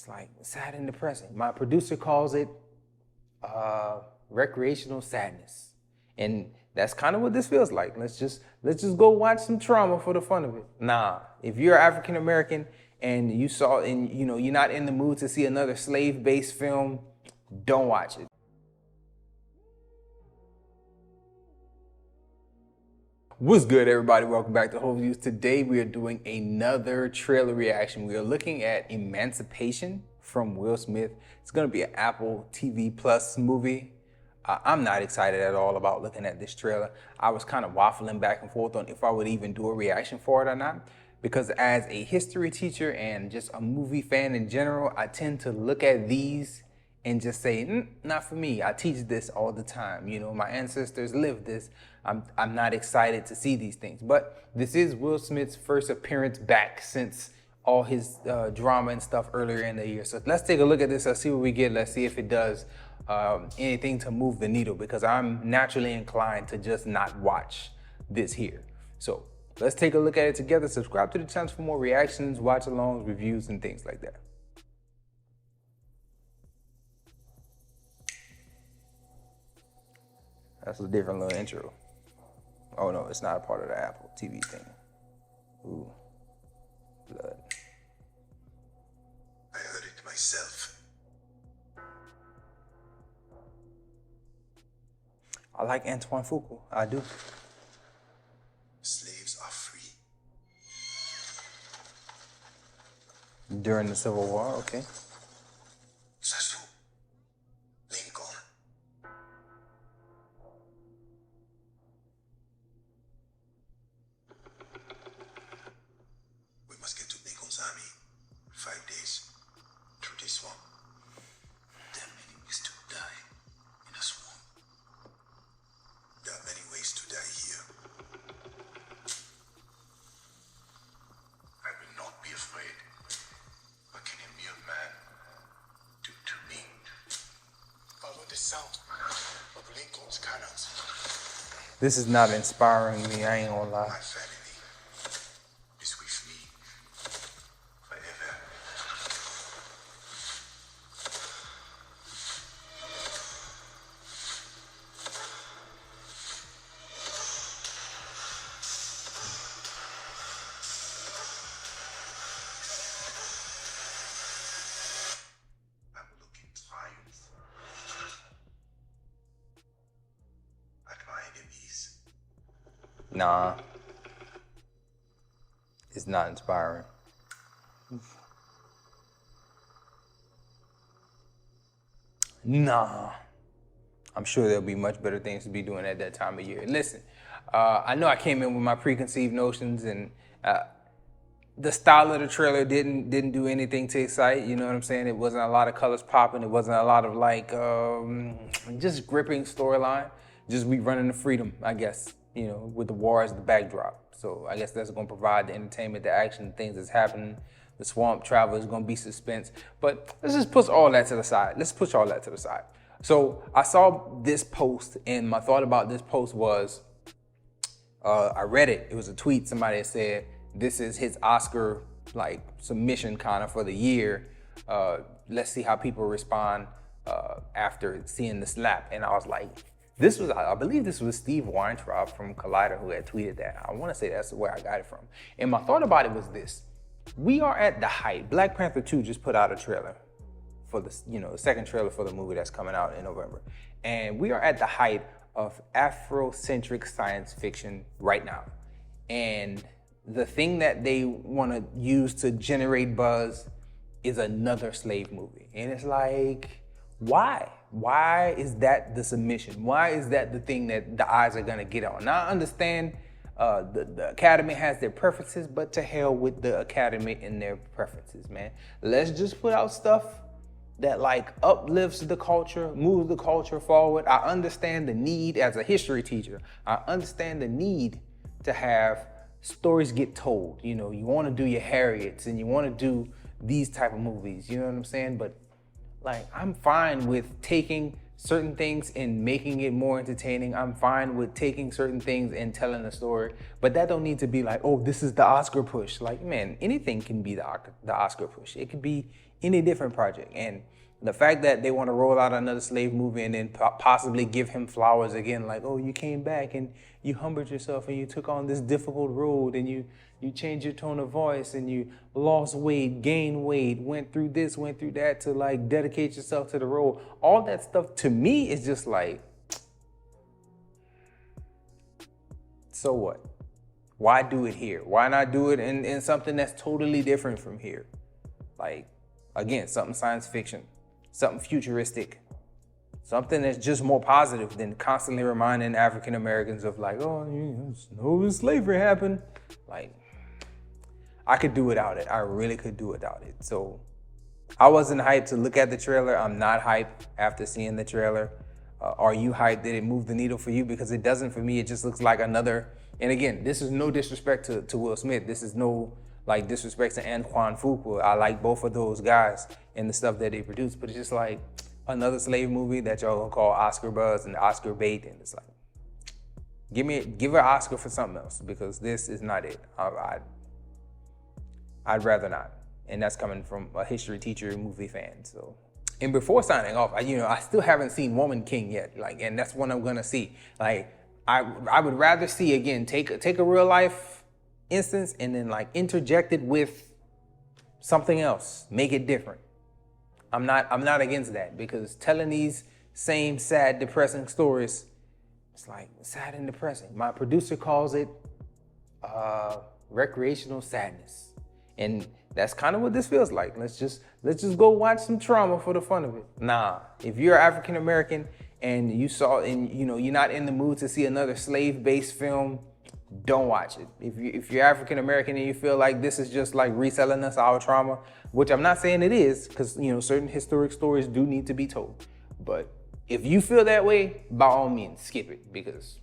It's like sad and depressing. My producer calls it recreational sadness. And that's kind of what this feels like. Let's just go watch some trauma for the fun of it. Nah, if you're African American and you're not in the mood to see another slave-based film, don't watch it. What's good, everybody? Welcome back to Whole Views. Today we are doing another trailer reaction. We are looking at Emancipation from Will Smith. It's gonna be an Apple TV Plus movie. I'm not excited at all about looking at this trailer. I was kind of waffling back and forth on if I would even do a reaction for it or not, because as a history teacher and just a movie fan in general, I tend to look at these and just say, not for me. I teach this all the time. You know, my ancestors lived this. I'm not excited to see these things. But this is Will Smith's first appearance back since all his drama and stuff earlier in the year. So let's take a look at this. Let's see what we get. Let's see if it does anything to move the needle, because I'm naturally inclined to just not watch this here. So let's take a look at it together. Subscribe to the channel for more reactions, watch alongs, reviews, and things like that. That's a different little intro. Oh no, it's not a part of the Apple TV thing. Ooh, blood. I heard it myself. I like Antoine Fuqua, I do. Slaves are free. During the Civil War, okay. Sasu. Lincoln. We must get to Lincoln's army. 5 days through this swamp. There are many ways to die in a swamp. There are many ways to die here. I will not be afraid. What can a mere man do to me? Follow the sound of Lincoln's cannons. This is not inspiring me, I ain't gonna lie. My family is with me forever. I will look in triumph at my enemies. Nah, it's not inspiring. Nah, I'm sure there'll be much better things to be doing at that time of year. Listen, I know I came in with my preconceived notions, and the style of the trailer didn't do anything to excite. You know what I'm saying? It wasn't a lot of colors popping. It wasn't a lot of like just gripping storyline. Just we running to freedom, I guess. You know, with the war as the backdrop. So I guess that's going to provide the entertainment, the action, the things that's happening. The swamp travel is going to be suspense. But let's just push all that to the side. Let's push all that to the side. So I saw this post, and my thought about this post was, I read it. It was a tweet. Somebody had said, this is his Oscar like submission kind of for the year. Let's see how people respond after seeing the slap. And I was like, I believe this was Steve Weintraub from Collider who had tweeted that. I want to say that's where I got it from. And my thought about it was this. We are at the height. Black Panther 2 just put out a trailer for the second trailer for the movie that's coming out in November. And we are at the height of Afrocentric science fiction right now. And the thing that they want to use to generate buzz is another slave movie. And it's like, why? Why is that the submission? Why is that the thing that the eyes are gonna get on? Now I understand the Academy has their preferences, but to hell with the Academy and their preferences, man. Let's just put out stuff that like uplifts the culture, moves the culture forward. I understand the need as a history teacher. I understand the need to have stories get told. You know, you wanna do your Harriets and you wanna do these type of movies, you know what I'm saying? But like, I'm fine with taking certain things and making it more entertaining. I'm fine with taking certain things and telling a story, but that don't need to be like, oh, this is the Oscar push. Like, man, anything can be the Oscar push. It could be any different project. And the fact that they want to roll out another slave movie and then possibly give him flowers again, like, oh, you came back and you humbled yourself and you took on this difficult road and you changed your tone of voice and you lost weight, gained weight, went through this, went through that to like dedicate yourself to the role. All that stuff to me is just like, so what? Why do it here? Why not do it in something that's totally different from here? Like, again, something science fiction, something futuristic, something that's just more positive than constantly reminding African Americans of like, oh, you know, slavery happened. Like, I could do without it. I really could do without it. So I wasn't hyped to look at the trailer. I'm not hyped after seeing the trailer. Are you hyped? Did it move the needle for you? Because it doesn't for me. It just looks like another, and again, this is no disrespect to Will Smith. This is no like disrespect to Antoine Fuqua. I like both of those guys and the stuff that they produce, but it's just like another slave movie that y'all gonna call Oscar buzz and Oscar bait, and it's like, give her an Oscar for something else, because this is not it. I'd rather not, and that's coming from a history teacher, movie fan. So, and before signing off, I still haven't seen Woman King yet. Like, and that's what I'm gonna see. Like, I would rather see, again, take a real life instance and then like interject it with something else, make it different. I'm not against that, because telling these same sad, depressing stories, it's like sad and depressing. My producer calls it recreational sadness. And that's kind of what this feels like. Let's just go watch some trauma for the fun of it. Nah, if you're African American and you're not in the mood to see another slave-based film, don't watch it. If you're African American and you feel like this is just like reselling us our trauma, which I'm not saying it is, because certain historic stories do need to be told. But if you feel that way, by all means, skip it, because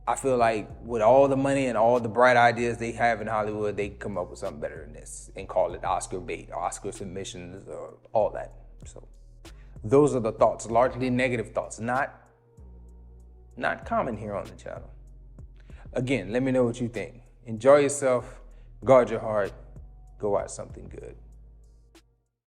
I feel like with all the money and all the bright ideas they have in Hollywood, they come up with something better than this and call it Oscar bait, Oscar submissions, or all that. So those are the thoughts, largely negative thoughts, not common here on the channel. Again, let me know what you think. Enjoy yourself, guard your heart, go watch something good.